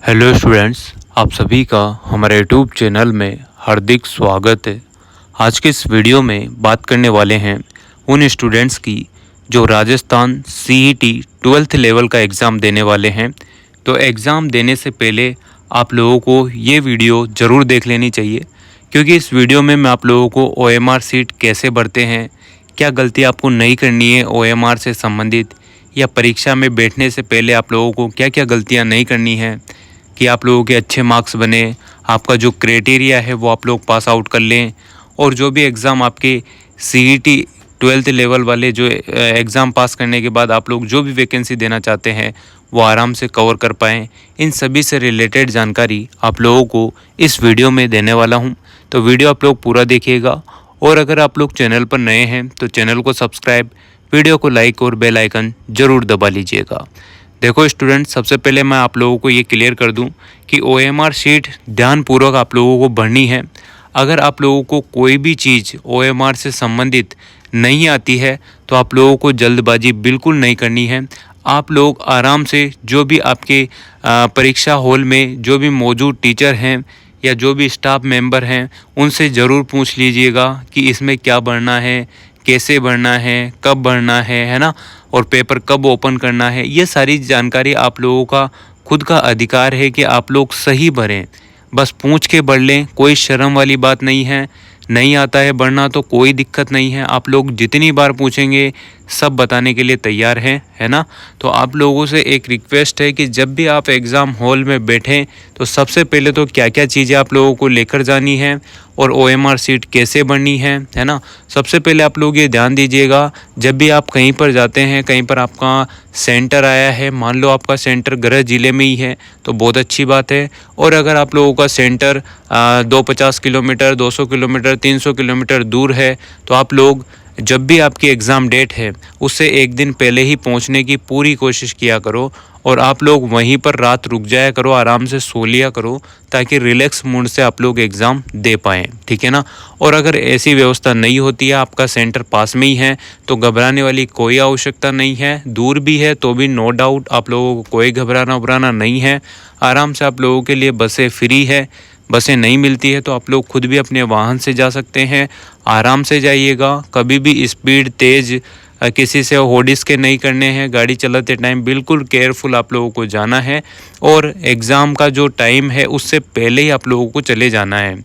Hello students, आप सभी का हमारे यूट्यूब चैनल में हार्दिक स्वागत है। आज के इस वीडियो में बात करने वाले हैं उन स्टूडेंट्स की जो राजस्थान सीईटी 12th लेवल का एग्ज़ाम देने वाले हैं। तो एग्ज़ाम देने से पहले आप लोगों को ये वीडियो ज़रूर देख लेनी चाहिए, क्योंकि इस वीडियो में मैं आप लोगों को ओएमआर सीट कैसे भरते हैं, क्या गलती आपको नहीं करनी है ओएमआर से संबंधित, या परीक्षा में बैठने से पहले आप लोगों को क्या क्या गलतियां नहीं करनी है कि आप लोगों के अच्छे मार्क्स बने, आपका जो क्राइटेरिया है वो आप लोग पास आउट कर लें, और जो भी एग्ज़ाम आपके सीईटी 12th लेवल वाले जो एग्ज़ाम पास करने के बाद आप लोग जो भी वैकेंसी देना चाहते हैं वो आराम से कवर कर पाएँ। इन सभी से रिलेटेड जानकारी आप लोगों को इस वीडियो में देने वाला हूँ, तो वीडियो आप लोग पूरा देखिएगा। और अगर आप लोग चैनल पर नए हैं तो चैनल को सब्सक्राइब, वीडियो को लाइक और बेल आइकन ज़रूर दबा लीजिएगा। देखो स्टूडेंट, सबसे पहले मैं आप लोगों को ये क्लियर कर दूं कि ओएमआर शीट ध्यानपूर्वक आप लोगों को भरनी है। अगर आप लोगों को कोई भी चीज़ ओएमआर से संबंधित नहीं आती है तो आप लोगों को जल्दबाजी बिल्कुल नहीं करनी है। आप लोग आराम से जो भी आपके परीक्षा हॉल में जो भी मौजूद टीचर हैं या जो भी स्टाफ मेंबर हैं उनसे ज़रूर पूछ लीजिएगा कि इसमें क्या भरना है, कैसे भरना है, कब भरना है ना, और पेपर कब ओपन करना है। ये सारी जानकारी आप लोगों का खुद का अधिकार है कि आप लोग सही भरें। बस पूछ के भर लें, कोई शर्म वाली बात नहीं है। नहीं आता है भरना तो कोई दिक्कत नहीं है, आप लोग जितनी बार पूछेंगे सब बताने के लिए तैयार हैं, है ना। तो आप लोगों से एक रिक्वेस्ट है कि जब भी आप एग्ज़ाम हॉल में बैठें तो सबसे पहले तो क्या क्या चीज़ें आप लोगों को लेकर जानी है और ओएमआर सीट कैसे भरनी है ना। सबसे पहले आप लोग ये ध्यान दीजिएगा, जब भी आप कहीं पर जाते हैं, कहीं पर आपका सेंटर आया है, मान लो आपका सेंटर गृह जिले में ही है तो बहुत अच्छी बात है। और अगर आप लोगों का सेंटर 250 किलोमीटर, 200 किलोमीटर, 300 किलोमीटर दूर है तो आप लोग जब भी आपकी एग्ज़ाम डेट है उससे एक दिन पहले ही पहुंचने की पूरी कोशिश किया करो, और आप लोग वहीं पर रात रुक जाया करो, आराम से सो लिया करो, ताकि रिलैक्स मूड से आप लोग एग्ज़ाम दे पाएँ, ठीक है ना। और अगर ऐसी व्यवस्था नहीं होती है, आपका सेंटर पास में ही है, तो घबराने वाली कोई आवश्यकता नहीं है। दूर भी है तो भी नो डाउट आप लोगों को कोई घबराना नहीं है। आराम से आप लोगों के लिए बसें फ्री है। बसें नहीं मिलती है तो आप लोग खुद भी अपने वाहन से जा सकते हैं। आराम से जाइएगा, कभी भी स्पीड तेज़ किसी से होडिस के नहीं करने हैं। गाड़ी चलाते टाइम बिल्कुल केयरफुल आप लोगों को जाना है, और एग्ज़ाम का जो टाइम है उससे पहले ही आप लोगों को चले जाना है।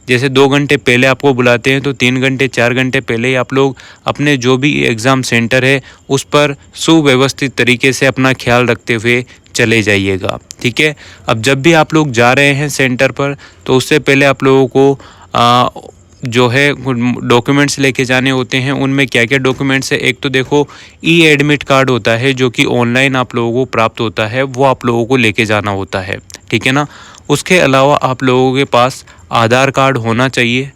जैसे 2 घंटे पहले आपको बुलाते हैं तो 3 घंटे 4 घंटे पहले ही आप लोग अपने जो भी एग्ज़ाम सेंटर है उस पर सुव्यवस्थित तरीके से अपना ख्याल रखते हुए चले जाइएगा, ठीक है। अब जब भी आप लोग जा रहे हैं सेंटर पर तो उससे पहले आप लोगों को जो है डॉक्यूमेंट्स लेके जाने होते हैं। उनमें क्या क्या डॉक्यूमेंट्स है, एक तो देखो ई एडमिट कार्ड होता है जो कि ऑनलाइन आप लोगों को प्राप्त होता है, वो आप लोगों को लेके जाना होता है, ठीक है ना। उसके अलावा आप लोगों के पास आधार कार्ड होना चाहिए।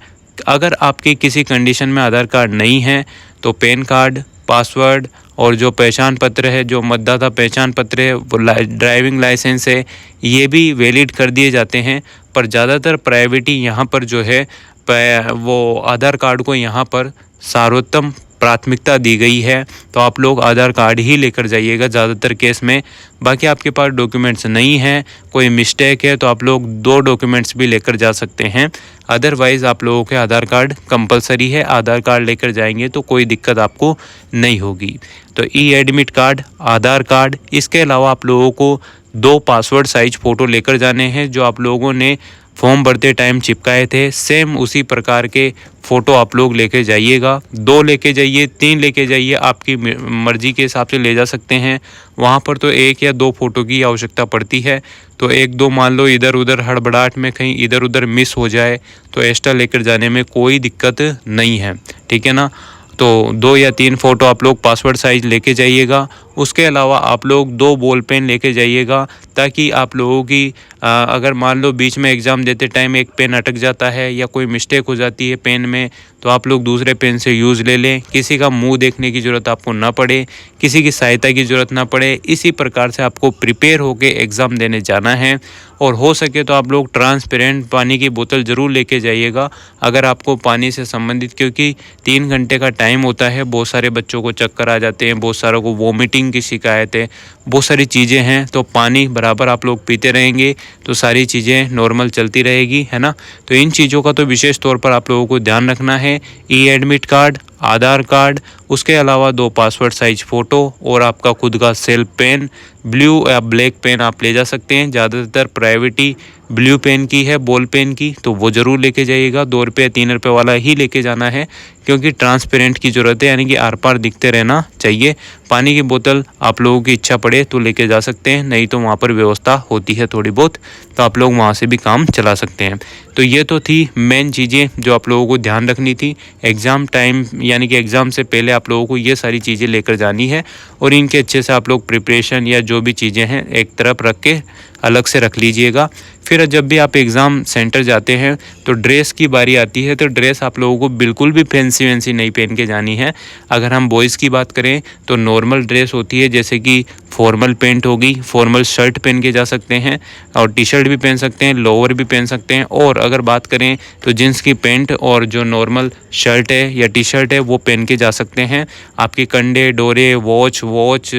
अगर आपके किसी कंडीशन में आधार कार्ड नहीं है तो पैन कार्ड, पासवर्ड और जो पहचान पत्र है, जो मतदाता पहचान पत्र है, वो ड्राइविंग लाइसेंस है, ये भी वैलिड कर दिए जाते हैं। पर ज़्यादातर प्रायोरिटी यहाँ पर जो है वो आधार कार्ड को यहाँ पर सर्वोत्तम प्राथमिकता दी गई है, तो आप लोग आधार कार्ड ही लेकर जाइएगा ज़्यादातर केस में। बाकी आपके पास डॉक्यूमेंट्स नहीं है, कोई मिस्टेक है तो आप लोग 2 डॉक्यूमेंट्स भी लेकर जा सकते हैं। अदरवाइज़ आप लोगों के आधार कार्ड कंपलसरी है, आधार कार्ड लेकर जाएंगे तो कोई दिक्कत आपको नहीं होगी। तो ई एडमिट कार्ड, आधार कार्ड, इसके अलावा आप लोगों को 2 पासवर्ड साइज फ़ोटो लेकर जाने हैं जो आप लोगों ने फॉर्म भरते टाइम चिपकाए थे, सेम उसी प्रकार के फ़ोटो आप लोग लेके जाइएगा। 2 लेके जाइए, 3 लेके जाइए, आपकी मर्ज़ी के हिसाब से ले जा सकते हैं। वहाँ पर तो 1 या 2 फ़ोटो की आवश्यकता पड़ती है, तो 1-2 मान लो इधर उधर हड़बड़ाहट में कहीं इधर उधर मिस हो जाए तो एक्स्ट्रा लेकर जाने में कोई दिक्कत नहीं है, ठीक है ना। तो 2 या 3 फ़ोटो आप लोग पासवर्ड साइज़ लेके जाइएगा। उसके अलावा आप लोग 2 बॉल पेन लेके जाइएगा, ताकि आप लोगों की अगर मान लो बीच में एग्ज़ाम देते टाइम एक पेन अटक जाता है या कोई मिस्टेक हो जाती है पेन में, तो आप लोग दूसरे पेन से यूज़ ले लें। किसी का मुंह देखने की ज़रूरत आपको ना पड़े, किसी की सहायता की ज़रूरत ना पड़े। इसी प्रकार से आपको प्रिपेयर होकर एग्ज़ाम देने जाना है। और हो सके तो आप लोग ट्रांसपेरेंट पानी की बोतल ज़रूर लेके जाइएगा अगर आपको पानी से संबंधित, क्योंकि 3 घंटे का टाइम होता है। बहुत सारे बच्चों को चक्कर आ जाते हैं, बहुत सारों को वोमिटिंग की शिकायत है, बहुत सारी चीज़ें हैं। तो पानी बराबर आप लोग पीते रहेंगे तो सारी चीज़ें नॉर्मल चलती रहेगी, है ना। तो इन चीज़ों का तो विशेष तौर पर आप लोगों को ध्यान रखना है। ई एडमिट कार्ड, आधार कार्ड, उसके अलावा 2 पासपोर्ट साइज फ़ोटो और आपका खुद का सेल पेन, ब्लू या ब्लैक पेन आप ले जा सकते हैं। ज़्यादातर प्रायोरिटी ब्लू पेन की है, बॉल पेन की, तो वो ज़रूर लेके जाइएगा। 2 रुपये 3 रुपये वाला ही लेके जाना है, क्योंकि ट्रांसपेरेंट की ज़रूरत है, यानी कि आर पार दिखते रहना चाहिए। पानी की बोतल आप लोगों की इच्छा पड़े तो लेके जा सकते हैं, नहीं तो वहाँ पर व्यवस्था होती है थोड़ी बहुत, तो आप लोग वहाँ से भी काम चला सकते हैं। तो ये तो थी मेन चीज़ें जो आप लोगों को ध्यान रखनी थी एग्ज़ाम टाइम, यानी कि एग्ज़ाम से पहले आप लोगों को ये सारी चीज़ें लेकर जानी है। और इनके अच्छे से आप लोग प्रिपरेशन या जो भी चीज़ें हैं एक तरफ रख के अलग से रख लीजिएगा। फिर जब भी आप एग्ज़ाम सेंटर जाते हैं तो ड्रेस की बारी आती है, तो ड्रेस आप लोगों को बिल्कुल भी फैंसी वैंसी नहीं पहन के जानी है। अगर हम बॉयज़ की बात करें तो नॉर्मल ड्रेस होती है, जैसे कि फॉर्मल पैंट होगी, फॉर्मल शर्ट पहन के जा सकते हैं, और टी शर्ट भी पहन सकते हैं, लोअर भी पहन सकते हैं। और अगर बात करें तो जींस की पैंट और जो नॉर्मल शर्ट है या टी शर्ट है वो पहन के जा सकते हैं। आपके कंडे, डोरे, वॉच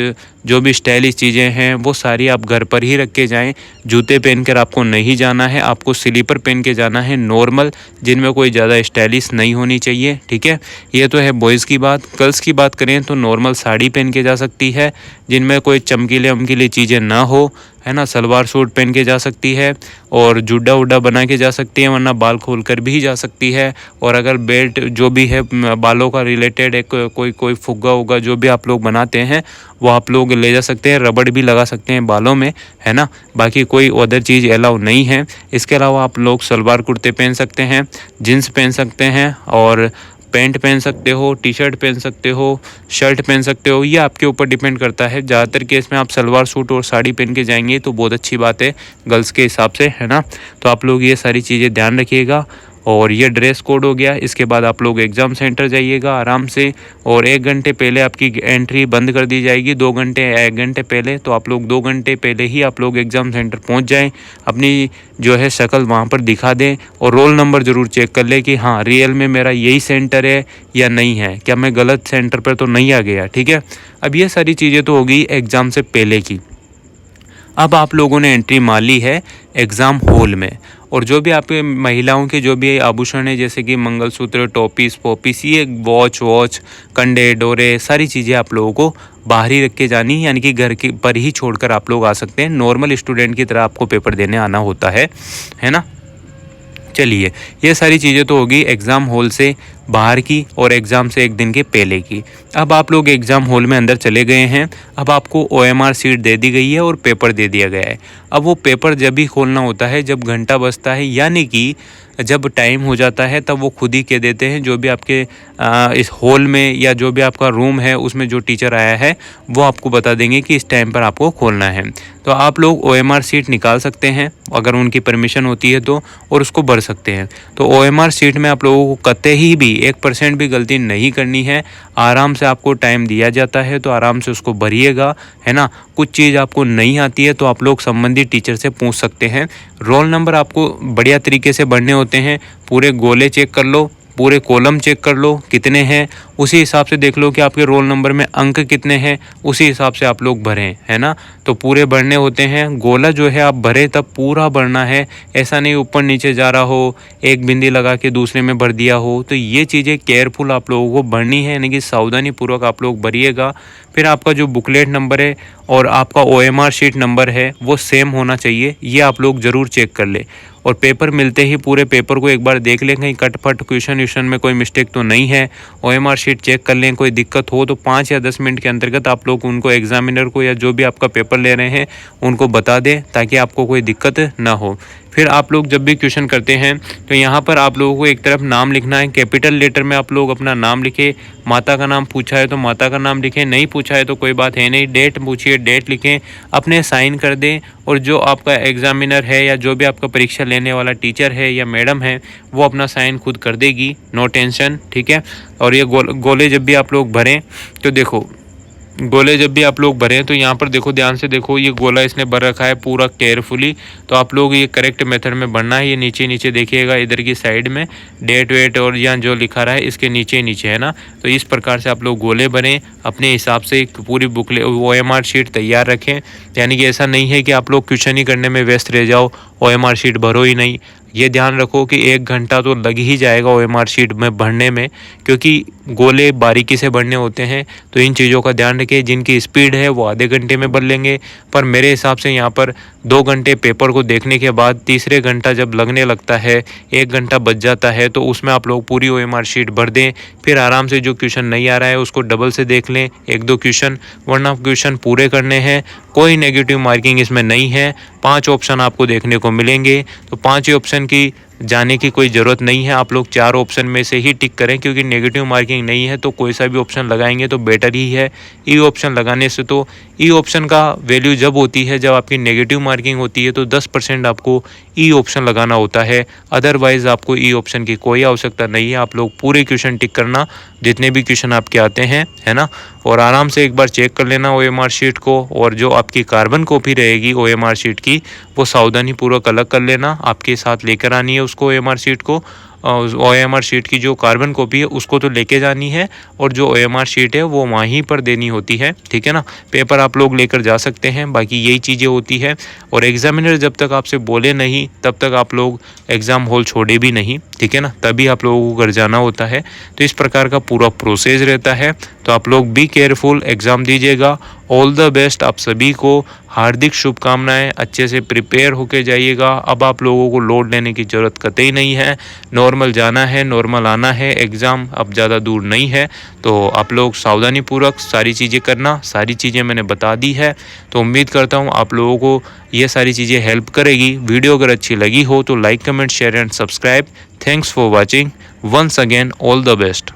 जो भी स्टाइलिश चीज़ें हैं वो सारी आप घर पर ही रख के जाएँ। जूते पहन कर आपको नहीं जाना है, आपको स्लीपर पहन के जाना है नॉर्मल, जिनमें कोई ज़्यादा स्टाइलिश नहीं होनी चाहिए, ठीक है। ये तो है बॉयज़ की बात। गर्ल्स की बात करें तो नॉर्मल साड़ी पहन के जा सकती है, जिनमें कोई चमकीले वमकीली चीज़ें ना हो, है ना। सलवार सूट पहन के जा सकती है और जुड्डा उड्डा बना के जा सकती है, वरना बाल खोल कर भी जा सकती है। और अगर बेल्ट जो भी है बालों का रिलेटेड एक कोई फुग्गा उग्गा जो भी आप लोग बनाते हैं वो आप लोग ले जा सकते हैं। रबड़ भी लगा सकते हैं बालों में, है ना। बाकी कोई अदर चीज़ अलाउ नहीं है। इसके अलावा आप लोग सलवार कुर्ते पहन सकते हैं, जीन्स पहन सकते हैं, और पैंट पहन सकते हो, टी शर्ट पहन सकते हो, शर्ट पहन सकते हो। ये आपके ऊपर डिपेंड करता है। ज़्यादातर केस में आप सलवार सूट और साड़ी पहन के जाएंगे तो बहुत अच्छी बात है गर्ल्स के हिसाब से, है ना। तो आप लोग ये सारी चीज़ें ध्यान रखिएगा। और ये ड्रेस कोड हो गया। इसके बाद आप लोग एग्ज़ाम सेंटर जाइएगा आराम से, और 1 घंटे पहले आपकी एंट्री बंद कर दी जाएगी। 2 घंटे या 1 घंटे पहले, तो आप लोग 2 घंटे पहले ही आप लोग एग्ज़ाम सेंटर पहुंच जाएं। अपनी जो है शक्ल वहां पर दिखा दें, और रोल नंबर ज़रूर चेक कर लें कि हाँ रियल में मेरा यही सेंटर है या नहीं है, क्या मैं गलत सेंटर पर तो नहीं आ गया, ठीक है। अब ये सारी चीज़ें तो हो गई एग्ज़ाम से पहले की। अब आप लोगों ने एंट्री मार ली है एग्ज़ाम हॉल में, और जो भी आपके महिलाओं के जो भी आभूषण है, जैसे कि मंगलसूत्र, टोपीस पोपीस, ये वॉच, कंडे, डोरे, सारी चीज़ें आप लोगों को बाहर ही रख के जानी, यानी कि घर के पर ही छोड़कर आप लोग आ सकते हैं। नॉर्मल स्टूडेंट की तरह आपको पेपर देने आना होता है ना। चलिए, ये सारी चीज़ें तो होगी एग्ज़ाम हॉल से बाहर की और एग्ज़ाम से 1 दिन के पहले की। अब आप लोग एग्ज़ाम हॉल में अंदर चले गए हैं। अब आपको OMR सीट दे दी गई है और पेपर दे दिया गया है। अब वो पेपर जब भी खोलना होता है जब घंटा बजता है, यानी कि जब टाइम हो जाता है तब वो खुद ही कह देते हैं। जो भी आपके इस हॉल में या जो भी आपका रूम है उसमें जो टीचर आया है वो आपको बता देंगे कि इस टाइम पर आपको खोलना है। तो आप लोग OMR सीट निकाल सकते हैं अगर उनकी परमिशन होती है तो, और उसको भर सकते हैं। तो OMR सीट में आप लोगों को कतई भी 1% भी गलती नहीं करनी है। आराम से आपको टाइम दिया जाता है तो आराम से उसको भरिएगा, है ना। कुछ चीज़ आपको नहीं आती है तो आप लोग संबंधित टीचर से पूछ सकते हैं। रोल नंबर आपको बढ़िया तरीके से भरने होते हैं। पूरे गोले चेक कर लो, पूरे कॉलम चेक कर लो कितने हैं, उसी हिसाब से देख लो कि आपके रोल नंबर में अंक कितने हैं, उसी हिसाब से आप लोग भरें, है ना। तो पूरे भरने होते हैं। गोला जो है आप भरे तब पूरा भरना है, ऐसा नहीं ऊपर नीचे जा रहा हो, एक बिंदी लगा के दूसरे में भर दिया हो। तो ये चीज़ें केयरफुल आप लोगों को भरनी है, यानी कि सावधानीपूर्वक आप लोग भरिएगा। फिर आपका जो बुकलेट नंबर है और आपका OMR शीट नंबर है वो सेम होना चाहिए, ये आप लोग ज़रूर चेक कर ले। और पेपर मिलते ही पूरे पेपर को एक बार देख लें, कहीं कट फट क्वेश्चन में कोई मिस्टेक तो नहीं है। OMR शीट चेक कर लें, कोई दिक्कत हो तो 5 या 10 मिनट के अंतर्गत आप लोग उनको एग्जामिनर को या जो भी आपका पेपर ले रहे हैं उनको बता दें, ताकि आपको कोई दिक्कत ना हो। फिर आप लोग जब भी क्वेश्चन करते हैं तो यहाँ पर आप लोगों को एक तरफ नाम लिखना है, कैपिटल लेटर में आप लोग अपना नाम लिखें, माता का नाम पूछा है तो माता का नाम लिखें, नहीं पूछा है तो कोई बात है नहीं, डेट पूछिए डेट लिखें, अपने साइन कर दें। और जो आपका एग्जामिनर है या जो भी आपका परीक्षा लेने वाला टीचर है या मैडम है वो अपना साइन खुद कर देगी, नो टेंशन, ठीक है। और ये गोले जब भी आप लोग भरें तो देखो, गोले जब भी आप लोग भरें तो यहाँ पर देखो, ध्यान से देखो, ये गोला इसने भर रखा है पूरा केयरफुली। तो आप लोग ये करेक्ट मेथड में भरना है। ये नीचे नीचे देखिएगा इधर की साइड में डेट वेट और यहाँ जो लिखा रहा है इसके नीचे नीचे है ना। तो इस प्रकार से आप लोग गोले भरें, अपने हिसाब से एक पूरी बुकलेट OMR शीट तैयार रखें। यानी कि ऐसा नहीं है कि आप लोग क्वेश्चन ही करने में व्यस्त रह जाओ, OMR शीट भरो ही नहीं। ये ध्यान रखो कि 1 घंटा तो लग ही जाएगा OMR शीट में भरने में, क्योंकि गोले बारीकी से भरने होते हैं। तो इन चीज़ों का ध्यान रखें। जिनकी स्पीड है वो आधे घंटे में भर लेंगे, पर मेरे हिसाब से यहाँ पर 2 घंटे पेपर को देखने के बाद तीसरे घंटा जब लगने लगता है, 1 घंटा बच जाता है, तो उसमें आप लोग पूरी OMR शीट भर दें। फिर आराम से जो क्वेश्चन नहीं आ रहा है उसको डबल से देख लें, 1-2 क्वेश्चन, वरना क्वेश्चन पूरे करने हैं। कोई नेगेटिव मार्किंग इसमें नहीं है। 5 ऑप्शन आपको देखने को मिलेंगे, तो 5 ही ऑप्शन की जाने की कोई ज़रूरत नहीं है। आप लोग 4 ऑप्शन में से ही टिक करें, क्योंकि नेगेटिव मार्किंग नहीं है तो कोई सा भी ऑप्शन लगाएंगे तो बेटर ही है। ई ऑप्शन लगाने से, तो ई ऑप्शन का वैल्यू जब होती है जब आपकी नेगेटिव मार्किंग होती है, तो 10% आपको ई ऑप्शन लगाना होता है। अदरवाइज़ आपको ई ऑप्शन की कोई आवश्यकता नहीं है। आप लोग पूरे क्वेश्चन टिक करना, जितने भी क्वेश्चन आपके आते हैं, है ना। और आराम से एक बार चेक कर लेना OMR शीट को। और जो आपकी कार्बन कॉपी रहेगी OMR शीट की, वो सावधानीपूर्वक अलग कर लेना, आपके साथ लेकर आनी है उसको OMR शीट को। OMR शीट की जो कार्बन कॉपी है उसको तो लेके जानी है, और जो OMR शीट है वो वहीं पर देनी होती है, ठीक है ना। पेपर आप लोग लेकर जा सकते हैं, बाकी यही चीज़ें होती है। और एग्जामिनर जब तक आपसे बोले नहीं तब तक आप लोग एग्ज़ाम हॉल छोड़े भी नहीं, ठीक है ना, तभी आप लोगों को घर जाना होता है। तो इस प्रकार का पूरा प्रोसेस रहता है। तो आप लोग बी केयरफुल, एग्ज़ाम दीजिएगा। ऑल द बेस्ट आप सभी को, हार्दिक शुभकामनाएं। अच्छे से प्रिपेयर होके जाइएगा। अब आप लोगों को लोड लेने की ज़रूरत कतई नहीं है। नॉर्मल जाना है, नॉर्मल आना है। एग्ज़ाम अब ज़्यादा दूर नहीं है, तो आप लोग सावधानीपूर्वक सारी चीज़ें करना। सारी चीज़ें मैंने बता दी है, तो उम्मीद करता हूँ आप लोगों को ये सारी चीज़ें हेल्प करेगी। वीडियो अगर अच्छी लगी हो तो like, comment, share and subscribe. Thanks for watching. Once again all the best.